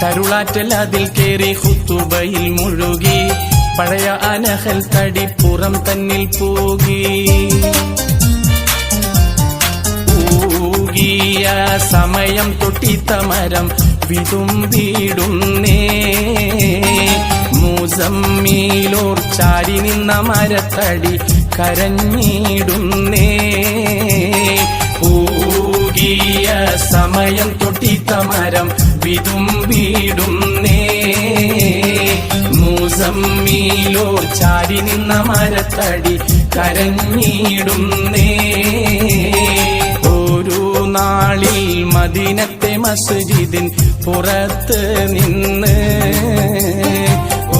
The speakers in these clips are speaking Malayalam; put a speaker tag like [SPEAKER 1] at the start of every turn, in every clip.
[SPEAKER 1] തരുളാറ്റൽ അതിൽ കേറി ഹുത്തുബയിൽ മുഴുകി പഴയ അനഹൽ തടിപ്പുറം തന്നിൽ പോകി ൂകിയ സമയം തൊട്ടിത്തമരം വിതുമ്പിടുന്നേ മുസമ്മീലോർ ചാരി നിന്ന മരത്തടി കരഞ്ഞിടുന്നേ ൂകിയ സമയം തൊട്ടിത്തമരം വിതുമ്പിടുന്നേ മുസമ്മീലോർ ചാരി നിന്ന മരത്തടി കരഞ്ഞിടുന്നേ ഒരു നാളിൽ മദീനത്തെ മസ്ജിദിൻ പുറത്ത് നിന്ന്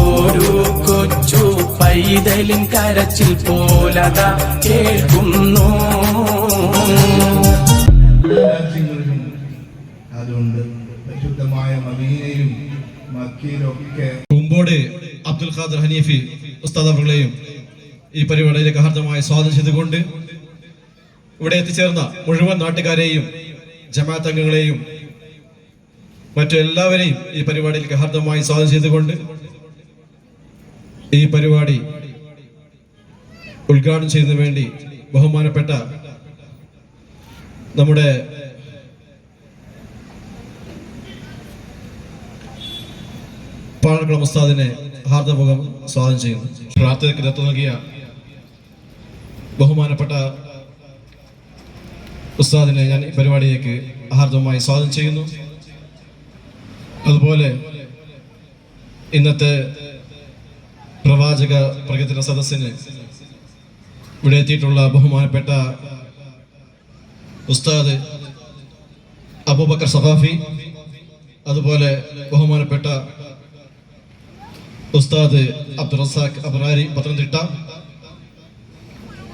[SPEAKER 1] ഒരു കൊച്ചു പൈതലിൻ കരച്ചിൽ പോലത കേൾക്കുന്നു.
[SPEAKER 2] അതുകൊണ്ട് പരിശുദ്ധമായ മദീനയിലും മക്കയിലൊക്കെ
[SPEAKER 3] കുമ്പോട് അബ്ദുൽ ഖാദർ ഹനീഫി ഉസ്താദ് അവர்களെയും ഈ പരിപാടിയിലേക്ക് ഹാർദമായി സ്വാഗതം ചെയ്തുകൊണ്ട് ഇവിടെ എത്തിച്ചേർന്ന മുഴുവൻ നാട്ടുകാരെയും ജമാഅത്ത് അംഗങ്ങളെയും മറ്റെല്ലാവരെയും ഈ പരിപാടിയിലേക്ക് ഹാർദമായി സ്വാഗതം ചെയ്തുകൊണ്ട് ഈ പരിപാടി ഉദ്ഘാടനം ചെയ്യുന്നതിന് വേണ്ടി ബഹുമാനപ്പെട്ട നമ്മുടെ പാണക്കുളം ഉസ്താദിനെ ഹാർദമുഖം സ്വാഗതം ചെയ്യുന്നു. പ്രാർത്ഥനയ്ക്ക് നേതൃത്വം നൽകിയ ബഹുമാനപ്പെട്ട ഉസ്താദിനെ ഞാൻ ഈ പരിപാടിയിലേക്ക് ഹാർദമായി സ്വാഗതം ചെയ്യുന്നു. അതുപോലെ ഇന്നത്തെ പ്രവാചക പ്രകടന സദസ്സിന് ഇവിടെ എത്തിയിട്ടുള്ള ബഹുമാനപ്പെട്ട ഉസ്താദ് അബൂബക്കർ സഖാഫി, അതുപോലെ ബഹുമാനപ്പെട്ട ഉസ്താദ് അബ്ദുൾ റസാഖ് അബ്രാരി പത്തനംതിട്ട,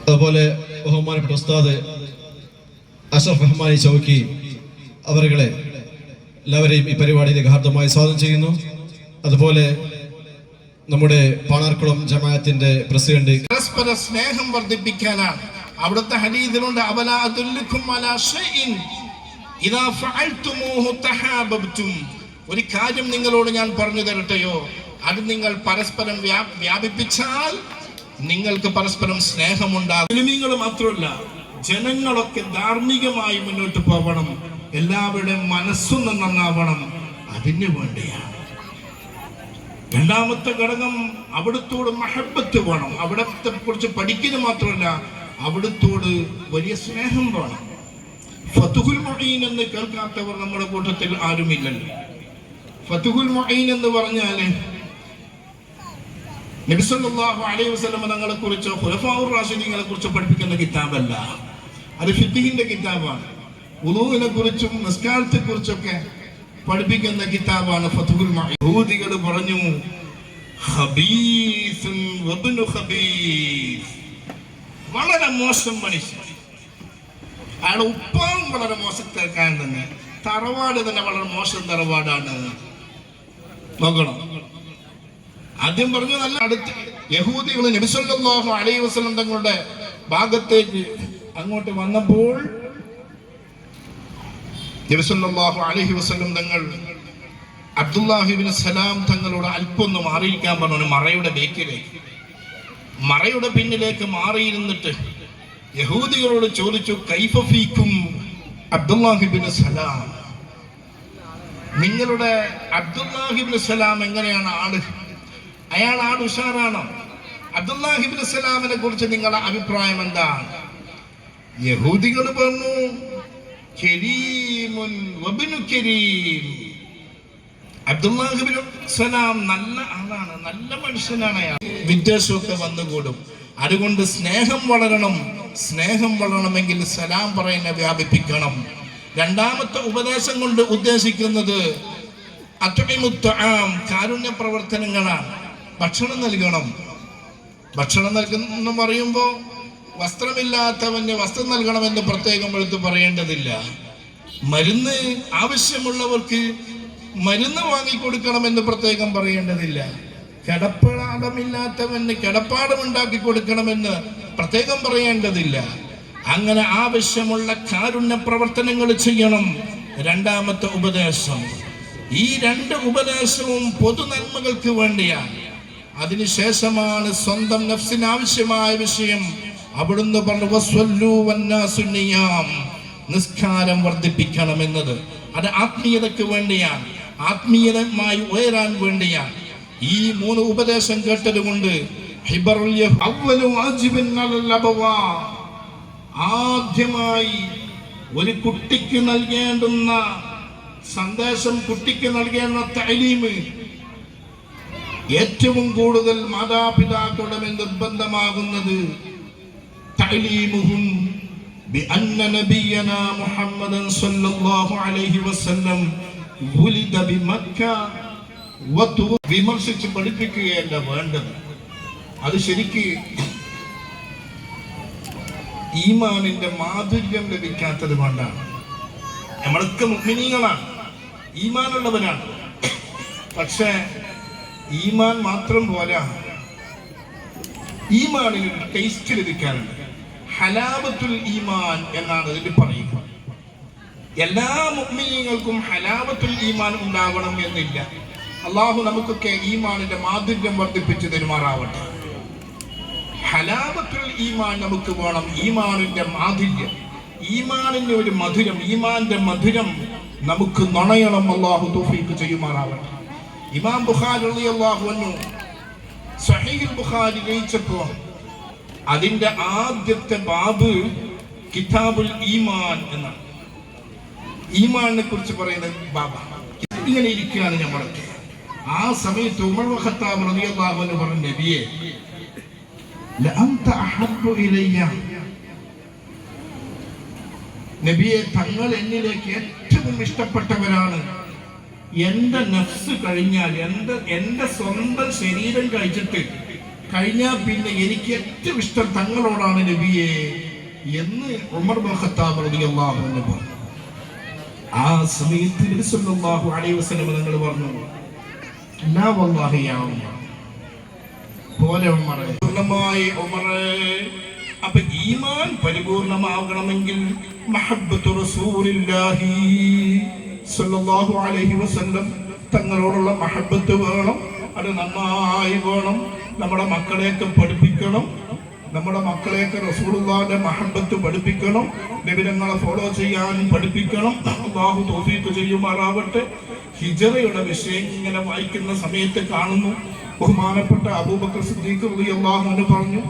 [SPEAKER 3] അതുപോലെ ബഹുമാനപ്പെട്ട ഉസ്താദ് അഷ്റഫ് റഹ്മാനി ചൗക്കി അവരുടെ എല്ലാവരെയും ഈ പരിപാടിയിലേക്ക് ഹാർദമായി സ്വാഗതം ചെയ്യുന്നു. അതുപോലെ നമ്മുടെ പാണാർക്കുളം ജമാഅത്തിന്റെ പ്രസിഡന്റ്
[SPEAKER 2] പരസ്പര സ്നേഹം വർദ്ധിപ്പിക്കാനാണ്. അവിടുത്തെ ഹദീസിലുണ്ട് അവലാ അദുല്ലുക്കും അലാ ഷൈഇൻ ഇദാ ഫഅൽതുമൂഹു തഹാബബ്തും. ഒരു കാര്യം നിങ്ങളോട് ഞാൻ പറഞ്ഞു തരട്ടെയോ, അത് നിങ്ങൾ പരസ്പരം വ്യാപിപ്പിച്ചാൽ നിങ്ങൾക്ക് പരസ്പരം സ്നേഹമുണ്ടാകും. മുസ്ലിമീങ്ങൾ മാത്രമല്ല, ജനങ്ങളൊക്കെ ധാർമ്മികമായി മുന്നോട്ട് പോകണം, എല്ലാവരുടെയും മനസ്സും നന്നാവണം. അതിനു വേണ്ടിയാണ്. രണ്ടാമത്തെ ഘടകം അവിടുത്തോട് മഹബത്ത് വേണം. അവിടത്തെ കുറിച്ച് പഠിക്കുന്നത് മാത്രമല്ല, അവിടുത്തോട് വലിയ സ്നേഹം വേണം. ഫതുഹുൽ മുഈൻ എന്ന് കേൾക്കാത്തവർ നമ്മുടെ കൂട്ടത്തിൽ ആരുമില്ലല്ലോ. ഫതുഹുൽ മുഈൻ എന്ന് പറഞ്ഞാല് നബി സല്ലല്ലാഹു അലൈഹി വസല്ലം തങ്ങളെ കുറിച്ചോ ഖുലഫാഉർ റാഷിദീങ്ങളെ കുറിച്ചോ പഠിപ്പിക്കുന്ന കിതാബല്ല, അത് ഫിഖ്ഹിന്റെ കിതാബാണ്. വുളൂഇനെ കുറിച്ചും നിസ്കാരത്തെ കുറിച്ചൊക്കെ പഠിപ്പിക്കുന്ന കിതാബാണ് ഫതുഹുൽ മുഈൻ. യഹൂദികൾ പറഞ്ഞു ഖബീസുൻ വബ്നു ഖബീസ്, വളരെ മോശം മനുഷ്യൻ. അയാളുടെ ഉപ്പാവും വളരെ മോശക്കാരൻ തന്നെ, തറവാട് തന്നെ വളരെ മോശം തറവാടാണ്. നോക്കണം, ആദ്യം പറഞ്ഞു നല്ല അടുത്ത് യഹൂദികൾ നബി സല്ലല്ലാഹു അലൈഹി വസല്ലം തങ്ങളുടെ ഭാഗത്തേക്ക് അങ്ങോട്ട് വന്നപ്പോൾ നബി സല്ലല്ലാഹു അലൈഹി വസല്ലം തങ്ങൾ അബ്ദുല്ലാഹി ഇബ്നു സലാം തങ്ങളോട് അല്പം ഒന്ന് മാറിയിരിക്കാൻ പറഞ്ഞു. മറയുടെ ബേക്കിലേക്ക്, മറയുടെ പിന്നിലേക്ക് മാറിയിരുന്നിട്ട് യഹൂദികളോട് ചോദിച്ചു, കൈഫ ഫീക്കും അബ്ദുല്ലാഹി ഇബ്നു സലാം, നിങ്ങളുടെ അബ്ദുല്ലാഹി ഇബ്നു സലാം എങ്ങനെയാണ് ആള്? അയാൾ ആൾ ഉഷാറാണോ? അബ്ദുല്ലാഹി ഇബ്നു സലാമിനെ കുറിച്ച് നിങ്ങളുടെ അഭിപ്രായം എന്താണ്? യഹൂദികൾ പറഞ്ഞു കരീമുൻ വബ്നു കരീം, അബ്ദുല്ലാഹി ഇബ്നു സലാം നല്ല ആളാണ്, നല്ല മനുഷ്യനാണ്. അയാൾ വിദ്വേഷമൊക്കെ വന്നുകൂടും. അതുകൊണ്ട് സ്നേഹം വളരണം. സ്നേഹം വളരണമെങ്കിൽ സലാം പറയുന്ന വ്യാപിപ്പിക്കണം. രണ്ടാമത്തെ ഉപദേശം കൊണ്ട് ഉദ്ദേശിക്കുന്നത് കാരുണ്യ പ്രവർത്തനങ്ങളാണ്. ഭക്ഷണം നൽകണം. ഭക്ഷണം നൽകുന്ന പറയുമ്പോൾ വസ്ത്രമില്ലാത്തവന് വസ്ത്രം നൽകണമെന്ന് പ്രത്യേകം എടുത്ത് പറയേണ്ടതില്ല. മരുന്ന് ആവശ്യമുള്ളവർക്ക് മരുന്ന് വാങ്ങിക്കൊടുക്കണമെന്ന് പ്രത്യേകം പറയേണ്ടതില്ല. കിടപ്പാടമില്ലാത്തവന് കിടപ്പാടം ഉണ്ടാക്കി കൊടുക്കണമെന്ന് പ്രത്യേകം പറയേണ്ടതില്ല. അങ്ങനെ ആവശ്യമുള്ള കാരുണ്യ പ്രവർത്തനങ്ങൾ ചെയ്യണം. രണ്ടാമത്തെ ഉപദേശം. ഈ രണ്ട് ഉപദേശവും പൊതു നന്മകൾക്ക് വേണ്ടിയാണ്. അതിനുശേഷമാണ് സ്വന്തം നഫ്സിന് ആവശ്യമായ വിഷയം അവിടുന്ന് പറഞ്ഞു വസ്വല്ലു വന്നാസു നിയാം, നിസ്കാരം വർദ്ധിപ്പിക്കണം എന്നത്. അത് ആത്മീയതയ്ക്ക് വേണ്ടിയാണ്, ആത്മീയമായി ഉയരാൻ വേണ്ടിയാണ്. ഈ മൂന്ന് ഉപദേശം കേട്ടതുകൊണ്ട് ആദ്യമായി ഒരു കുട്ടിക്ക് നൽകേണ്ടുന്ന സന്ദേശം, കുട്ടിക്ക് നൽകേണ്ട തഅലീമ് ഏറ്റവും കൂടുതൽ മാതാപിതാക്കളുടെ നിർബന്ധമാകുന്നത് തഅലീമുഹും ബിഅന്ന നബിയനാ മുഹമ്മദൻ സ്വല്ലല്ലാഹു അലൈഹി വസല്ലം വുലിദ ബിമക്ക. വിമർശിച്ച് പഠിപ്പിക്കുകയല്ല വേണ്ടത്. അത് ശരിക്ക് ഈമാനിന്റെ മാധുര്യം ലഭിക്കാത്തത് കൊണ്ടാണ്. നമ്മളൊക്കെ മുഅ്മിനീങ്ങളാണ്, ഈമാനുള്ളവരാണ്. പക്ഷേ ഈമാൻ മാത്രം പോരാ, ഈമാനിന് ഒരു ടേസ്റ്റ് ലഭിക്കാറുണ്ട്. ഹലാവത്തുൽ ഈമാൻ എന്നാണ് ഇതിൽ പറയുക. എല്ലാ മുഅ്മിനീങ്ങൾക്കും ഹലാവത്തുൽ ഈമാൻ ഉണ്ടാവണം എന്നില്ല. അള്ളാഹു നമുക്കൊക്കെ ഈമാനിന്റെ മാധുര്യം വർദ്ധിപ്പിച്ചു തരുമാറാവട്ടെ. ഹലാവത്തുൽ ഈമാൻ നമുക്ക് വേണം, ഈമാനിന്റെ മാധുര്യം, ഈമാനിന്റെ ഒരു മധുരം, ഈമാന്റെ മധുരം നമുക്ക് നുണയണം. അള്ളാഹു തൗഫീഖ് ചെയ്യുമാറാവട്ടെ. ഇമാം ബുഖാരി റളിയല്ലാഹു അൻഹു സ്വഹീഹുൽ ബുഖാരി രചിച്ചപ്പോ അതിന്റെ ആദ്യത്തെ ബാബ് കിതാബുൽ ഈമാൻ എന്നാണ്. ഈമാനിനെ കുറിച്ച് പറയുന്ന ബാബാണ്. ഇങ്ങനെ ഇരിക്കുകയാണ് നമ്മളൊക്കെ. ആ സമയത്ത് ഉമർ ഖത്താബ് റളിയല്ലാഹു അൻഹു പറഞ്ഞു, നബിയെ ലഅൻത അഹബ്ബു ഇലയ്യ, നബിയെ തങ്ങൾ എന്നിലേക്ക് ഏറ്റവും ഇഷ്ടപ്പെട്ടവരാണ്. എന്റെ നഫ്സ് കഴിഞ്ഞാൽ, എന്റെ സ്വന്തം ശരീരം കഴിച്ചിട്ട് കഴിഞ്ഞാൽ പിന്നെ എനിക്ക് ഏറ്റവും ഇഷ്ടം തങ്ങളോടാണ് നബിയെ എന്ന് ഉമർ ഖത്താബ് റളിയല്ലാഹു അൻഹു പറഞ്ഞു. ആ സമയത്ത് നബി സല്ലല്ലാഹു അലൈഹി വസല്ലം തങ്ങൾ പറഞ്ഞു, ലാ വല്ലാഹി യാ ഉമർ, പോലെ ഉമറേ, പൂർണ്ണമായി ഉമറേ. അപ്പൊ ഈമാൻ പരിപൂർണമാകണമെങ്കിൽ മഹബ്ബത്തു റസൂലില്ലാഹി സല്ലല്ലാഹു അലൈഹി വസല്ലം തങ്ങളോടുള്ള മഹബ്ബത്ത് വേണം. അത് നന്നായി വേണം. നമ്മുടെ മക്കളെയൊക്കെ പഠിപ്പിക്കണം, നമ്മുടെ മക്കളെയൊക്കെ റസൂലുള്ളാഹിന്റെ മഹബ്ബത്ത് പഠിപ്പിക്കണം, നബിതങ്ങളെ ഫോളോ ചെയ്യാൻ പഠിപ്പിക്കണം. അല്ലാഹു തൗഫീഖ് ചെയ്യുമാറാവട്ടെ. ഹിജറയുടെ വിഷയം ഇങ്ങനെ വായിക്കുന്ന സമയത്ത് കാണുന്നു, ബഹുമാനപ്പെട്ട അബൂബക്കർ സിദ്ദീഖ് റളിയല്ലാഹു അൻഹു പറഞ്ഞു,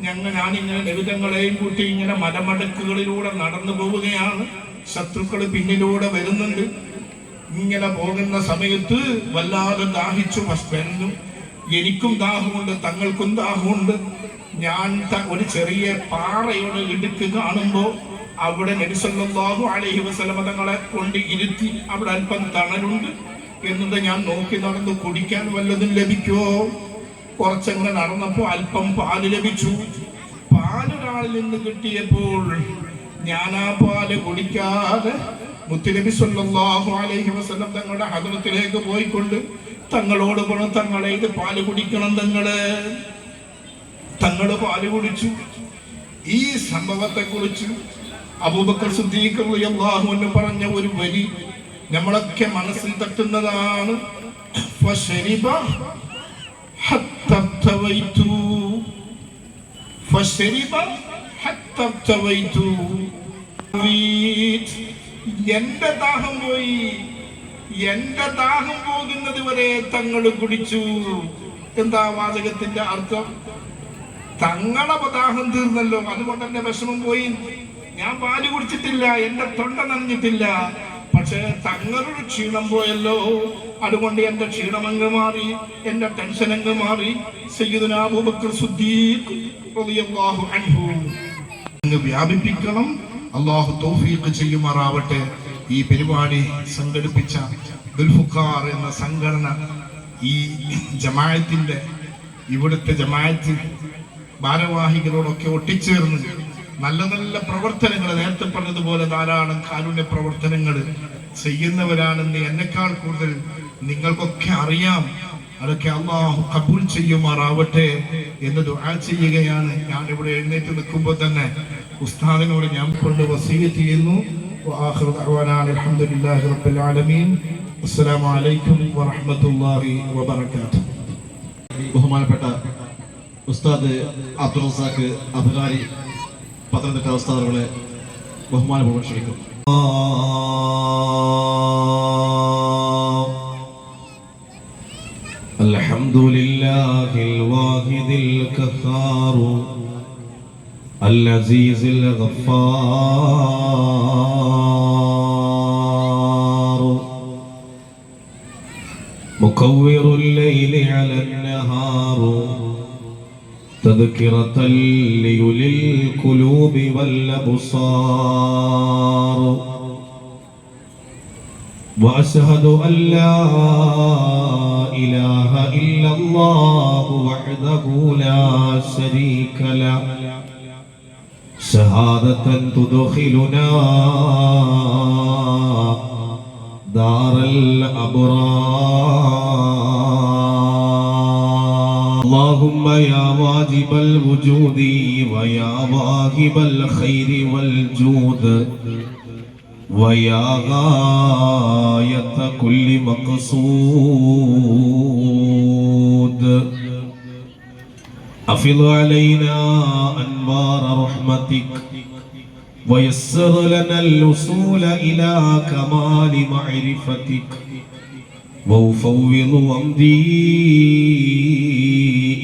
[SPEAKER 2] ഞാനിങ്ങനെ നബിതങ്ങളെയും കൂട്ടി ഇങ്ങനെ മലമടക്കുകളിലൂടെ നടന്നു പോവുകയാണ്, ശത്രുക്കൾ പിന്നിലൂടെ വരുന്നുണ്ട്. ഇങ്ങനെ പോകുന്ന സമയത്ത് വല്ലാതെ ദാഹിച്ചു വസ്തു. എനിക്കും ദാഹമുണ്ട്, തങ്ങൾക്കും ദാഹമുണ്ട്. ഞാൻ ഒരു ചെറിയ പാറയുടെ ഇടുക്ക് കാണുമ്പോൾ അവിടെ നബി സല്ലല്ലാഹു അലൈഹി വസല്ലം തങ്ങളെ കൊണ്ട് ഇരുത്തി, അവിടെ അല്പം തണലുണ്ട് എന്നത് ഞാൻ നോക്കി നടന്നു. കുടിക്കാൻ വല്ലതും ലഭിക്കുമോ? കുറച്ചങ്ങനെ നടന്നപ്പോൾ അല്പം പാല് ലഭിച്ചു. പാലൊരാളിൽ നിന്ന് കിട്ടിയപ്പോൾ ഞാൻ ആ പാല് കുടിക്കാതെ മുത്തുനബി സല്ലല്ലാഹു അലൈഹി വസല്ലം തങ്ങളുടെ ഹദ്റത്തിലേക്ക് പോയിക്കൊണ്ട് തങ്ങളോട് പറഞ്ഞു, തങ്ങളെ ഇത് പാല് കുടിക്കണം. തങ്ങള് പാല് കുടിച്ചു. ഈ സംഭവത്തെ കുറിച്ച് അബൂബക്കർ സിദ്ദീഖ് റളിയല്ലാഹു അൻഹു പറഞ്ഞ ഒരു വരി നമ്മളൊക്കെ മനസ്സിൽ തട്ടുന്നതാണ്. ഫശരിബ ഹത്താ തവൈതു, ഫശരിബ ഹത്താ തവൈതു. എന്റെ ദാഹം പോയി, എന്റെ ദാഹം പോകുന്നത് വരെ തങ്ങൾ കുടിച്ചു. എന്താ വാചകത്തിന്റെ അർത്ഥം? തങ്ങളെ ദാഹം തീർന്നല്ലോ, അതുകൊണ്ട് എന്റെ വിഷമം പോയി. ഞാൻ പാല് കുടിച്ചിട്ടില്ല, എന്റെ തൊണ്ട നനഞ്ഞിട്ടില്ല, പക്ഷെ തങ്ങളുടെ ക്ഷീണം പോയല്ലോ, അതുകൊണ്ട് എന്റെ ക്ഷീണമങ്ങ് മാറി, എന്റെ ടെൻഷൻ അങ്ങ് മാറി. സയ്യിദുനാ അബൂബക്കർ സിദ്ദീഖ് റളിയല്ലാഹു അൻഹു അങ്ങ് വ്യാപിപ്പിക്കണം. അല്ലാഹു തൗഫീഖ് ചെയ്യുമാറാവട്ടെ. ഈ പരിപാടി സംഘടിപ്പിച്ച ദുൽഫുഖാർ എന്ന സംഘടന, ഈ ജമാഅത്തിന്റെ, ഇവിടുത്തെ ജമാഅത്ത് ഭാരവാഹികളോടൊക്കെ ഒട്ടിച്ചേർന്ന് നല്ല നല്ല പ്രവർത്തനങ്ങൾ, നേരത്തെ പറഞ്ഞതുപോലെ ധാരാളം കാരുണ്യ പ്രവർത്തനങ്ങൾ ചെയ്യുന്നവരാണെന്ന് എന്നെക്കാൾ കൂടുതൽ നിങ്ങൾക്കൊക്കെ അറിയാം. അതൊക്കെ അല്ലാഹു ഖബൂൽ ചെയ്യുമാറാവട്ടെ എന്ന് ദുആ ചെയ്യുകയാണ്. ഞാൻ ഇവിടെ എഴുന്നേറ്റ് നിൽക്കുമ്പോൾ തന്നെ ഉസ്താദിനോട് ഞാൻ കൊണ്ട് വസിയത്ത് ചെയ്യുന്നു, وآخر دعوانا الحمد لله رب العالمين. السلام عليكم ورحمة الله وبركاته.
[SPEAKER 3] ബഹുമാനപ്പെട്ട ഉസ്താദ് അബ്ദുൾ റസാഖ് അബ്ദുലാരി പത്തനംതിട്ട ഉസ്താദുകളെ ബഹുമാനപൂർവ്വം ക്ഷണിക്കും.
[SPEAKER 1] الحمد لله الواحد القهار العزيز الغفار مكور الليل على النهار تذكرة لأولي القلوب والأبصار وأشهد أن لا إله إلا الله وحده لا شريك له شهادة تدخلنا دار الأبرار. اللهم يا واجب الوجود ويا واهب الخير والجود ويا غاية كل مقصود أفض علينا أنوار رحمتك ويسر لنا الوصول إلى كمال معرفتك وأفوض أمري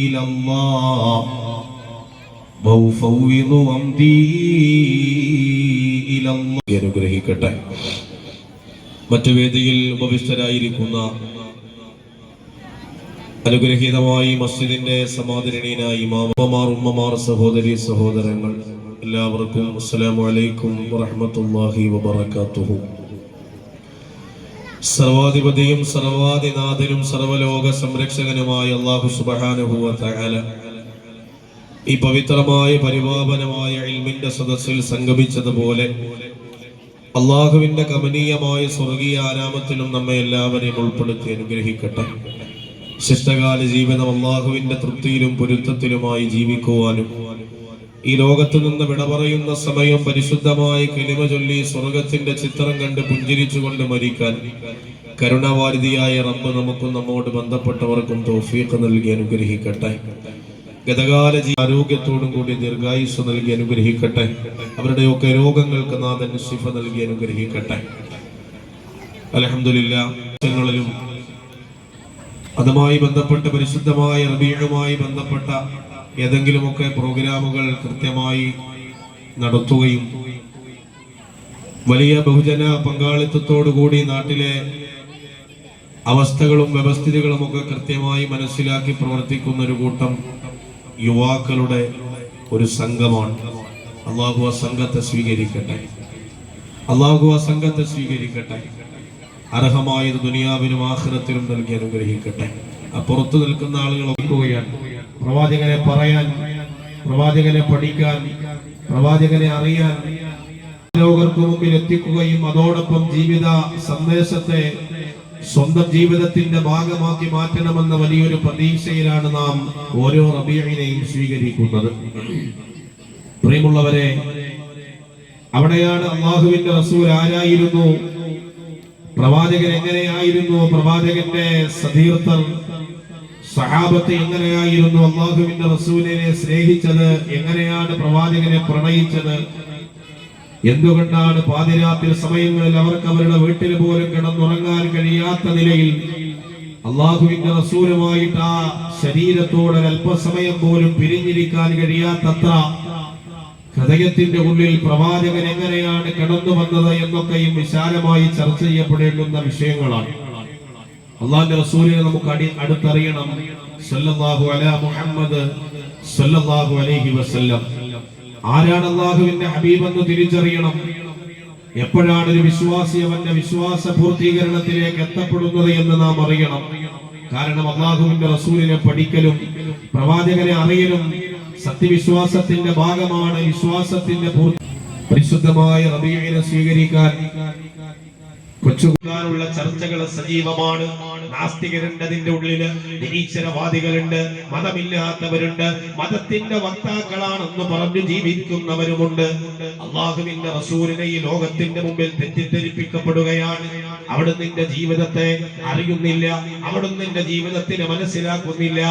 [SPEAKER 1] إلى الله وأفوض أمري إلى الله. അനുഗ്രഹിക്കട്ടെ. മറ്റു വേദിയിൽ ഉപവിഷ്ടരായിരിക്കുന്ന അനുഗ്രഹീതമായി മസ്ജിദിന്റെ സമാദരണീയനായ ഇമാമമാർ, ഉമ്മമാർ, സഹോദരി സഹോദരങ്ങൾ എല്ലാവർക്കും അസ്സലാമു അലൈക്കും വറഹ്മത്തുള്ളാഹി വബറകാതുഹു. സർവാധിപതിയും സർവാധിനാഥനും സർവലോക സംരക്ഷകനുമായ അല്ലാഹു സുബ്ഹാനഹു വ തആല ഈ പവിത്രമായ പരിപാവനമായ ഇൽമിന്റെ സദസ്സിൽ സംഗമിച്ചതുപോലെ അള്ളാഹുവിന്റെ കമനീയമായ സ്വർഗീയ ആരാമത്തിലും നമ്മെ എല്ലാവരെയും ഉൾപ്പെടുത്തി അനുഗ്രഹിക്കട്ടെ. ശിഷ്ടകാല ജീവിതം അള്ളാഹുവിന്റെ തൃപ്തിയിലും പൊരുത്തത്തിലുമായി ജീവിക്കുവാനും ഈ ലോകത്തു നിന്ന് വിട പറയുന്ന സമയം പരിശുദ്ധമായ കലിമ ചൊല്ലി സ്വർഗത്തിന്റെ ചിത്രം കണ്ട് പുഞ്ചിരിച്ചുകൊണ്ട് മരിക്കാൻ കരുണാവാരിധിയായ റബ്ബ് നമുക്കും നമ്മോട് ബന്ധപ്പെട്ടവർക്കും തൗഫീഖ് നൽകി അനുഗ്രഹിക്കട്ടെ. ഗതകാല ആരോഗ്യത്തോടും കൂടി ദീർഘായുസ് നൽകി അനുഗ്രഹിക്കട്ടെ. അവരുടെയൊക്കെ രോഗങ്ങൾക്ക് നാഥൻ ശിഫ നൽകി അനുഗ്രഹിക്കട്ടെ. അൽഹംദുലില്ലാഹ്, അതുമായി ബന്ധപ്പെട്ട് പരിശുദ്ധമായ റബീഉമായി ബന്ധപ്പെട്ട ഏതെങ്കിലുമൊക്കെ പ്രോഗ്രാമുകൾ കൃത്യമായി നടത്തുകയും വലിയ ബഹുജന പങ്കാളിത്തത്തോടുകൂടി നാട്ടിലെ അവസ്ഥകളും വ്യവസ്ഥിതികളും ഒക്കെ കൃത്യമായി മനസ്സിലാക്കി പ്രവർത്തിക്കുന്ന ഒരു കൂട്ടം യുവാക്കളുടെ ഒരു സംഘമാണ്. അല്ലാഹു ആ സംഘത്തെ സ്വീകരിക്കട്ടെ. അല്ലാഹു ആ സംഘത്തെ സ്വീകരിക്കട്ടെ. അർഹമായത് ദുനിയാവിലും ആഖിറത്തിലും നൽകി അനുഗ്രഹിക്കട്ടെ. പുറത്തു നിൽക്കുന്ന ആളുകൾ ഒക്കുകയാണ് പ്രവാചകനെ പറയാൻ, പ്രവാചകനെ പഠിക്കാൻ, പ്രവാചകനെ അറിയാൻ, ലോകർക്ക് മുമ്പിൽ എത്തിക്കുകയും അതോടൊപ്പം ജീവിത സന്ദേശത്തെ സ്വന്തം ജീവിതത്തിന്റെ ഭാഗമാക്കി മാറ്റണമെന്ന വലിയൊരു പ്രതീക്ഷയിലാണ് നാം ഓരോ റബീഇനെയും സ്വീകരിക്കുന്നത്. പ്രിയമുള്ളവരെ, അവിടെയാണ് അല്ലാഹുവിന്റെ റസൂൽ ആരായിരുന്നു, പ്രവാചകൻ എങ്ങനെയായിരുന്നു, പ്രവാചകന്റെ സതീർത്ഥർ സഹാബത്ത് എങ്ങനെയായിരുന്നു, അല്ലാഹുവിന്റെ റസൂലിനെ സ്നേഹിച്ചത് എങ്ങനെയാണ്, പ്രവാചകനെ പ്രണയിച്ചത്, എന്തുകൊണ്ടാണ് പാതിരാത്രി സമയങ്ങളിൽ അവർക്ക് അവരുടെ വീട്ടിൽ പോലും കിടന്നുറങ്ങാൻ കഴിയാത്ത നിലയിൽ അല്ലാഹുവിന്റെ റസൂലുമായിട്ട് ആ ശരീരത്തോട് അല്പസമയം പോലും പിരിഞ്ഞിരിക്കാൻ കഴിയാത്തത്ര ഹൃദയത്തിന്റെ ഉള്ളിൽ പ്രവാചകൻ എങ്ങനെയാണ് കടന്നു വന്നത് എന്നൊക്കെയും വിശാലമായി ചർച്ച ചെയ്യപ്പെടേണ്ടുന്ന വിഷയങ്ങളാണ്. അല്ലാഹുവിന്റെ റസൂലിനെ നമുക്ക് അടുത്തറിയണം. സല്ലല്ലാഹു അലാ മുഹമ്മദ് സല്ലല്ലാഹു അലൈഹി വസല്ലം. ആരാണ് അല്ലാഹുവിന്റെ ഹബീബ് എന്ന് തിരിച്ചറിയണം. എപ്പോഴാണ് ഒരു വിശ്വാസി അവന്റെ വിശ്വാസ പൂർത്തീകരണത്തിലേക്ക് എത്തപ്പെടുന്നത് എന്ന് നാം അറിയണം. കാരണം അല്ലാഹുവിന്റെ റസൂലിനെ പഠിക്കലും പ്രവാചകനെ അറിയലും സത്യവിശ്വാസത്തിന്റെ ഭാഗമാണ്. വിശ്വാസത്തിന്റെ പരിശുദ്ധമായ റബീഇനെ സ്വീകരിക്കാൻ കൊച്ചുകാരുള്ള ചർച്ചകൾ സജീവമാണ്. നാസ്തികരുണ്ട് അതിന്റെ ഉള്ളില്, നിരീശ്വരവാദികളുണ്ട്, മതമില്ലാത്തവരുണ്ട്, മതത്തിന്റെ വക്താക്കളാണെന്ന് പറഞ്ഞു ജീവിക്കുന്നവരുമുണ്ട്. അള്ളാഹുവിന്റെ റസൂലിനെ ഈ ലോകത്തിന്റെ മുമ്പിൽ തെറ്റിദ്ധരിപ്പിക്കപ്പെടുകയാണ്. അവിടുന്ന് നിന്റെ ജീവിതത്തെ അറിയുന്നില്ല, അവിടുന്ന് നിന്റെ ജീവിതത്തിനെ മനസ്സിലാക്കുന്നില്ല.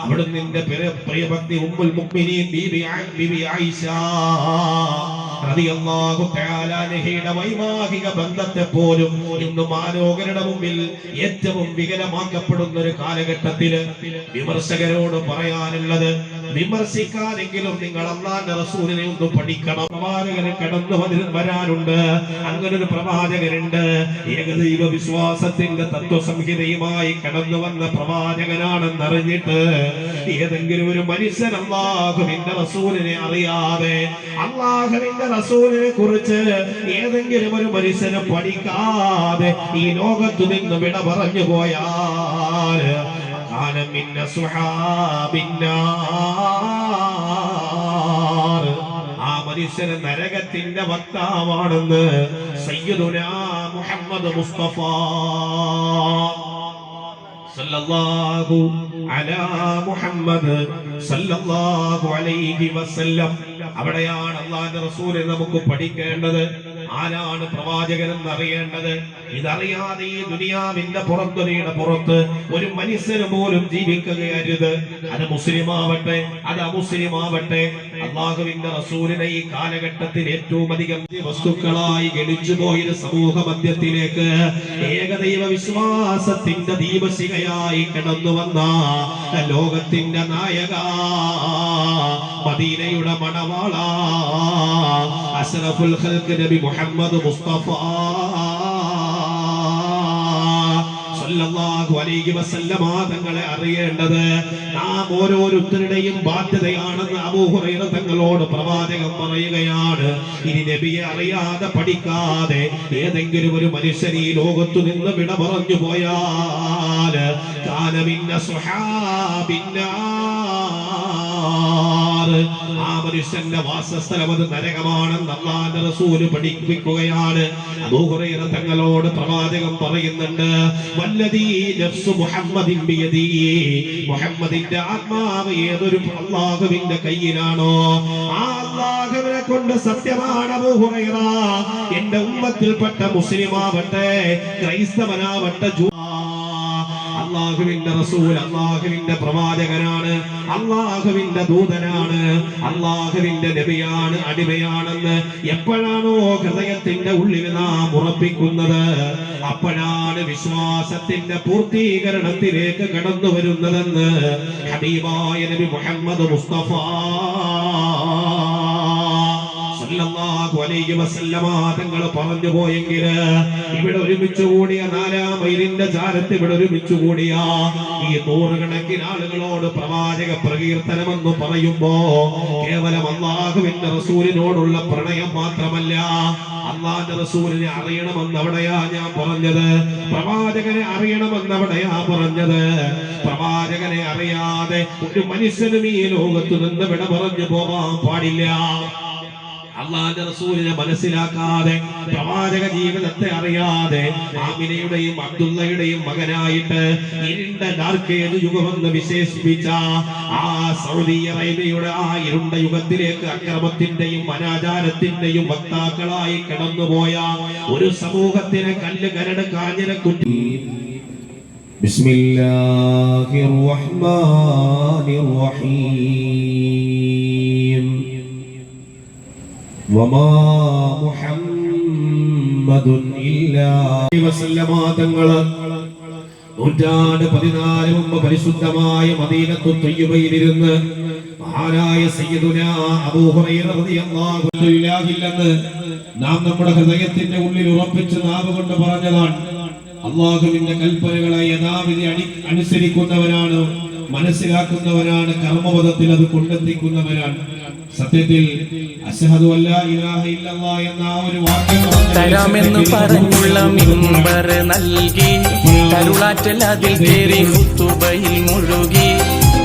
[SPEAKER 1] അവിടുന്ന് നിന്റെ പ്രിയഭക്തി ഉമ്മുൽ മുഅ്മിനീൻ ബീബി ആയിഷ റളിയല്ലാഹു തആല അൻഹയുടെ വൈവാഹിക ബന്ധത്തെ പോലും ഇന്ന് മാലോകരുടെ മുമ്പിൽ ഏറ്റവും വികലമാക്കപ്പെടുന്ന ഒരു കാലഘട്ടത്തില് വിമർശകരോട് പറയാനുള്ളത്, വിമർശിക്കാനെങ്കിലും നിങ്ങൾ അല്ലാഹുവിന്റെ റസൂലിനെ ഒന്ന് പഠിക്കണം. പ്രവാചകൻ കടന്നു വരാനുണ്ട്. അങ്ങനെ ഒരു പ്രവാചകനുണ്ട്, ഏകദൈവ വിശ്വാസത്തിന്റെ തത്വസംഹിതയുമായി കടന്നു വന്ന പ്രവാചകനാണെന്നറിഞ്ഞിട്ട് ഏതെങ്കിലും ഒരു മനുഷ്യൻ അല്ലാഹുവിന്റെ റസൂലിനെ അറിയാതെ, അല്ലാഹുവിന്റെ റസൂലിനെ കുറിച്ച് ഏതെങ്കിലും ഒരു മനുഷ്യനെ പഠിക്കാതെ ഈ ലോകത്തു നിന്ന് വിട പറഞ്ഞു പോയാൽ ആ മനുഷ്യന് നരകത്തിന്റെ വക്താവാണെന്ന് സയ്യിദുനാ മുഹമ്മദ് മുസ്തഫ സല്ലല്ലാഹു അലാ മുഹമ്മദ് സല്ലല്ലാഹു അലൈഹി വസല്ലം. അവിടെയാണ് അല്ലാഹുവിന്റെ റസൂലിനെ നമുക്ക് പഠിക്കേണ്ടത്. ആരാണ് പ്രവാചകൻ എന്ന് അറിയേണ്ടത്. ഇതറിയാതെ ഈ ദുനിയാവിന്റെ പുറത്തൊരിയുടെ പുറത്ത് ഒരു മനുഷ്യന് പോലും ജീവിക്കുകയരുത്. അത് മുസ്ലിമാവട്ടെ, അത് അമുസ്ലിമാവട്ടെ. അല്ലാഹുവിന്റെ റസൂലിനെ ഈ കാലഘട്ടത്തിൽ ഏറ്റവും അധികം വസ്തുക്കളായി ഗണിച്ചു പോയൊരു സമൂഹ മധ്യത്തിലേക്ക് ഏകദൈവ വിശ്വാസത്തിന്റെ ദീപശിഖയായി കടന്നു വന്ന ലോകത്തിന്റെ നായക, മദീനയുടെ മണവാള, അഷ്റഫുൽ ഖൽഖ് നബി മുഹമ്മദ് മുസ്തഫ സല്ലല്ലാഹു അലൈഹി വസല്ലമ തങ്ങളെ അറിയേണ്ടത് നാം ഓരോരുത്തരുടെയും ബാധ്യതയാണെന്ന് അബൂ ഹുറൈറ തങ്ങളോട് പ്രവാചകൻ പറയുകയാണ്. ഇനി നബിയെ അറിയാതെ പഠിക്കാതെ ഏതെങ്കിലും ഒരു മനുഷ്യൻ ഈ ലോകത്തു നിന്ന് വിട പറഞ്ഞു പോയാൽ കാന മിന്ന സുഹാബിന്നാ, ആ മനുഷ്യന്റെ വാസസ്ഥലം അത് നരകമാണെന്ന് അല്ലാഹുവിന്റെ റസൂൽ പഠിപ്പിക്കുകയാണ്. അബൂ ഹുറൈറ തങ്ങളോട് പ്രവാചകൻ പറയുന്നുണ്ട്, വല്ലദീ നഫ്സു മുഹമ്മദിൻ ബിയദി, മുഹമ്മദിന്റെ ആത്മാവ് ഏതൊരു അല്ലാഹുവിന്റെ കയ്യിലാണോ ആ അല്ലാഹുവിനെ കൊണ്ട് സത്യമാണ് അബൂ ഹുറൈറ, എന്റെ ഉമ്മത്തിൽപ്പെട്ട മുസ്ലിമാവട്ടെ, ക്രൈസ്തവനാവട്ടെ, അല്ലാഹുവിന്റെ റസൂൽ അല്ലാഹുവിന്റെ പ്രവാചകനാണ്, അല്ലാഹുവിന്റെ ദൂതനാണ്, അല്ലാഹുവിന്റെ നബിയാണ്, അടിമയാണെന്ന് എപ്പോഴാണോ ഹൃദയത്തിന്റെ ഉള്ളിൽ നാം ഉറപ്പിക്കുന്നത്, അപ്പോഴാണ് വിശ്വാസത്തിന്റെ പൂർത്തീകരണത്തിലേക്ക് കടന്നു വരുന്നതെന്ന് ഹബീബായ നബി മുഹമ്മദ് മുസ്തഫ സല്ലല്ലാഹു അലൈഹി വസല്ലമ തങ്ങൾ പറഞ്ഞു പോയെങ്കിൽ ഇവിടെ ഒരുമിച്ച് കൂടിയ 4 മൈലിന്റെ ചാരത്ത് ഇവിടെ ഒരുമിച്ച് കൂടിയ ഈ നൂറുകണക്കിന് ആളുകളോട് പ്രവാചക പ്രകീർത്തനമെന്ന് പറയുമ്പോ കേവലം അല്ലാഹുവിന്റെ റസൂലിനോടുള്ള പ്രണയം മാത്രമല്ല, അല്ലാഹുവിന്റെ റസൂലിനെ അറിയണമെന്ന് അവിടെയാ ഞാൻ പറഞ്ഞത്, പ്രവാചകനെ അറിയണമെന്ന് അവിടെയാ പറഞ്ഞത്. പ്രവാചകനെ അറിയാതെ ഒരു മനുഷ്യനും ഈ ലോകത്തു നിന്ന് വിട പറഞ്ഞു പോകാൻ പാടില്ല. അല്ലാഹുവിന്റെ റസൂലിനെ മനസ്സിലാക്കാതെ, പ്രവാചക ജീവിതത്തെ അറിയാതെ, ആമിനയുടെയും അബ്ദുള്ളയുടെയും മകനായിട്ട് ഇരുണ്ട ഡാർക്കേജ് യുഗമെന്ന് വിശേഷിപ്പിച്ച ആ സൗദി അറേബ്യയുടെ ആ ഇരുണ്ട യുഗത്തിലേക്ക് അക്രമത്തിന്റെയും അനാചാരത്തിന്റെയും വക്താക്കളായി കടന്നുപോയ ഒരു സമൂഹത്തിനെ കല്ല് കരട് കാഞ്ഞിര കുറ്റി. ബിസ്മില്ലാഹിർ റഹ്മാനിർ റഹീം. വമാ മുഹമ്മദുൻ ഇല്ലാ വസല്ലമ തങ്ങള് 14 മുമ്പ് പരിശുദ്ധമായ മദീനത്തു ത്വയ്യിബയിലിരുന്ന് മഹാനായ സയ്യിദുനാ അബൂ ഹുറൈറ റളിയല്ലാഹു അൻഹു നാം നമ്മുടെ ഹൃദയത്തിന്റെ ഉള്ളിൽ ഉറപ്പിച്ച് നാവ് കൊണ്ട് പറഞ്ഞതാണ്. അല്ലാഹുവിന്റെ കൽപ്പനകളെ യഥാവിധി അനുസരിക്കുന്നവനാണ്, മനസ്സിലാക്കുന്നവനാണ്, കർമ്മപദത്തിൽ അത് കൊണ്ടെത്തിക്കുന്നവനാണ്. സത്യത്തിൽ അശ്ഹദു അല്ലാ ഇലാഹ ഇല്ലല്ലാഹ് എന്ന ഒരു വാക്യം
[SPEAKER 4] തരാമെന്ന് പറഞ്ഞുള്ള മിമ്പർ നൽകി, കരുളാറ്റൽ അതിൽ കേറി ഖുതുബയിൽ മുഴുകി,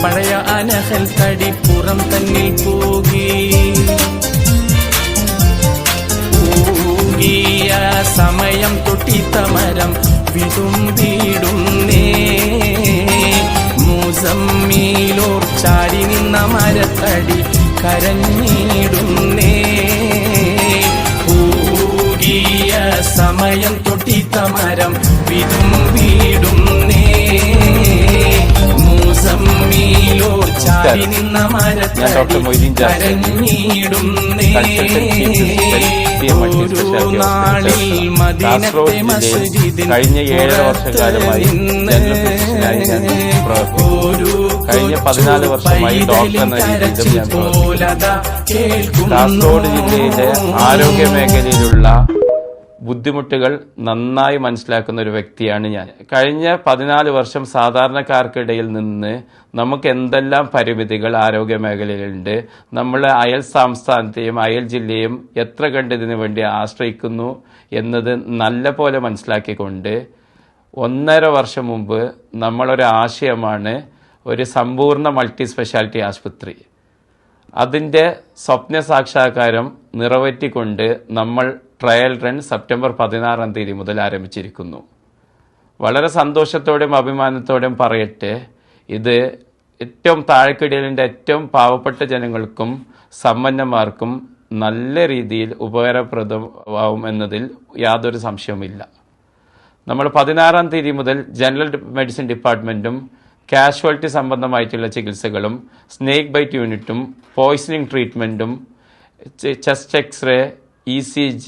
[SPEAKER 4] പഴയ അനഹൽ കടിപ്പുറം തന്നിൽ പോകി. സമയം തൊട്ടിത്തമരം വിതുമ്പിടുന്നേ മുസമ്മീലോർ ചാടി നിന്ന മരത്തടി കരഞ്ഞിടുന്നേ പൂകിയ സമയം തൊട്ടിത്തമരം വിതുമ്പിടുന്നേ മുസമ്മീലോർ ചാടി നിന്ന മരത്തടി കരഞ്ഞിടുന്നേ നാളിൽ മദീനത്തെ മസ്ജിദിൽ
[SPEAKER 5] കഴിഞ്ഞ 7 വർഷക്കാലമായി ജനറൽ ഫിസിഷ്യനായി ഞാൻ പ്രവർത്തിക്കുന്നു. കഴിഞ്ഞ 14 വർഷമായി ഡോക്ടർ എന്ന രീതിയിലും ഞാൻ പ്രവർത്തിക്കുന്നു. കാസർഗോഡ് ജില്ലയിലെ ആരോഗ്യ മേഖലയിലുള്ള ബുദ്ധിമുട്ടുകൾ നന്നായി മനസ്സിലാക്കുന്ന ഒരു വ്യക്തിയാണ് ഞാൻ. കഴിഞ്ഞ 14 വർഷം സാധാരണക്കാർക്കിടയിൽ നിന്ന് നമുക്ക് എന്തെല്ലാം പരിമിതികൾ ആരോഗ്യ മേഖലയിലുണ്ട്, നമ്മൾ അയൽ സംസ്ഥാനത്തെയും അയൽ ജില്ലയും എത്ര കണ്ട് ഇതിനു വേണ്ടി ആശ്രയിക്കുന്നു എന്നത് നല്ല പോലെ മനസ്സിലാക്കിക്കൊണ്ട് 1.5 വർഷം മുമ്പ് നമ്മളൊരു ആശയമാണ് ഒരു സമ്പൂർണ്ണ മൾട്ടി സ്പെഷ്യാലിറ്റി ആശുപത്രി. അതിൻ്റെ സ്വപ്ന സാക്ഷാത്കാരം നിറവേറ്റിക്കൊണ്ട് നമ്മൾ ട്രയൽ റൺ സെപ്റ്റംബർ 16-ാം തീയതി മുതൽ ആരംഭിച്ചിരിക്കുന്നു. വളരെ സന്തോഷത്തോടെയും അഭിമാനത്തോടെയും പറയട്ടെ, ഇത് ഏറ്റവും താഴെക്കിടയിലിൻ്റെ ഏറ്റവും പാവപ്പെട്ട ജനങ്ങൾക്കും സമ്പന്നന്മാർക്കും നല്ല രീതിയിൽ ഉപകാരപ്രദമാവും എന്നതിൽ യാതൊരു സംശയവുമില്ല. നമ്മൾ 16-ാം തീയതി മുതൽ ജനറൽ മെഡിസിൻ ഡിപ്പാർട്ട്മെൻറ്റും കാഷ്വാലിറ്റി സംബന്ധമായിട്ടുള്ള ചികിത്സകളും സ്നേക്ക് ബൈറ്റ് യൂണിറ്റും പോയ്സണിങ് ട്രീറ്റ്മെൻറ്റും chest X-ray ECG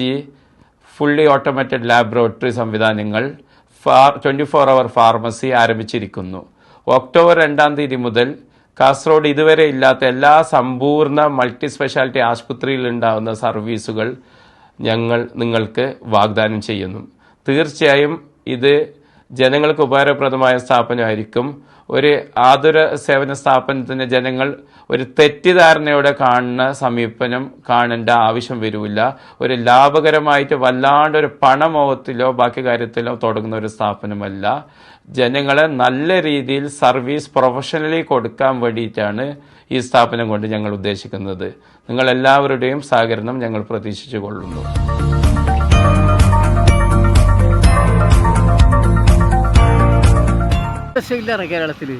[SPEAKER 5] fully automated laboratory സംവിധാനങ്ങൾ 24 അവർ ഫാർമസി ആരംഭിച്ചിരിക്കുന്നു. ഒക്ടോബർ 2-ാം തീയതി മുതൽ കാസർഗോഡ് ഇതുവരെ ഇല്ലാത്ത എല്ലാ സമ്പൂർണ്ണ മൾട്ടി സ്പെഷ്യാലിറ്റി ആശുപത്രിയിൽ ഉണ്ടാകുന്ന സർവീസുകൾ ഞങ്ങൾ നിങ്ങൾക്ക് വാഗ്ദാനം ചെയ്യുന്നു. തീർച്ചയായും ഇത് ജനങ്ങൾക്ക് ഉപകാരപ്രദമായ സ്ഥാപനമായിരിക്കും. ഒരു ആതുര സേവന സ്ഥാപനത്തിന് ജനങ്ങൾ ഒരു തെറ്റിദ്ധാരണയോടെ കാണുന്ന സമീപനം കാണേണ്ട ആവശ്യം വരില്ല. ഒരു ലാഭകരമായിട്ട് വല്ലാണ്ടൊരു പണമോഹത്തിലോ ബാക്കി കാര്യത്തിലോ തുടങ്ങുന്ന ഒരു സ്ഥാപനമല്ല. ജനങ്ങളെ നല്ല രീതിയിൽ സർവീസ് പ്രൊഫഷണലി കൊടുക്കാൻ വേണ്ടിയിട്ടാണ് ഈ സ്ഥാപനം കൊണ്ട് ഞങ്ങൾ ഉദ്ദേശിക്കുന്നത്. നിങ്ങളെല്ലാവരുടെയും സഹകരണം ഞങ്ങൾ പ്രതീക്ഷിച്ചു കൊള്ളുന്നു.
[SPEAKER 6] ഇല്ലാണ് കേരളത്തില്.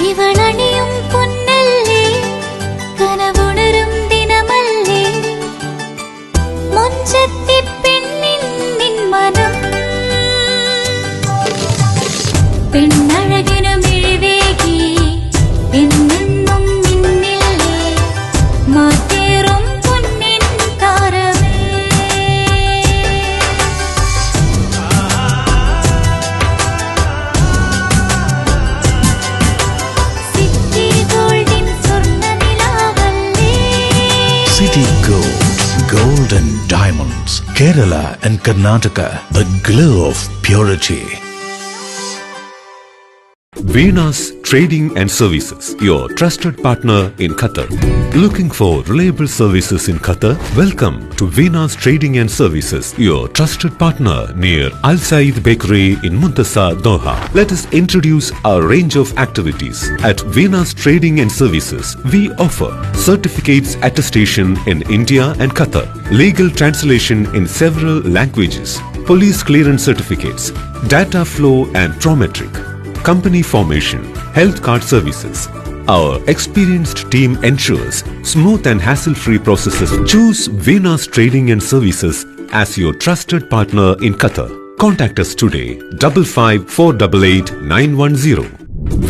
[SPEAKER 7] ഇവളണിയും പൊന്നല്ലേ കനവുണരും ദിനമല്ലേ മൊഞ്ചത്തി പെണ്ണിൻ നിൻ മനം പെണ്ണഴകിനു മിഴിവേകി എന്നെന്നും നിന്നില്ലേ മാറ്റേറും പൊന്നിൻ താരമേ സിറ്റി ഗോൾഡിൻ സ്വർണ്ണനിലാവല്ലേ
[SPEAKER 8] City Gold, Gold and Diamonds, Kerala and Karnataka, the glow of purity.
[SPEAKER 9] Venus Trading and Services, your trusted partner in Qatar. Looking for reliable services in Qatar? Welcome to Venus Trading and Services, your trusted partner near Al Said Bakery in Muntasa, Doha. Let us introduce our range of activities. At Venus Trading and Services, we offer certificates attestation in India and Qatar, legal translation in several languages, police clearance certificates, data flow and Prometric, company formation, health card services. Our experienced team ensures smooth and hassle-free processes. Choose Venus Trading and Services as your trusted partner in Qatar. Contact us today 55 488 910.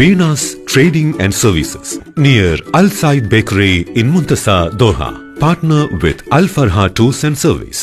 [SPEAKER 9] Venus Trading and Services near Al Said Bakery in Muntasa, Doha. Partner with Al Farha Tours and Service.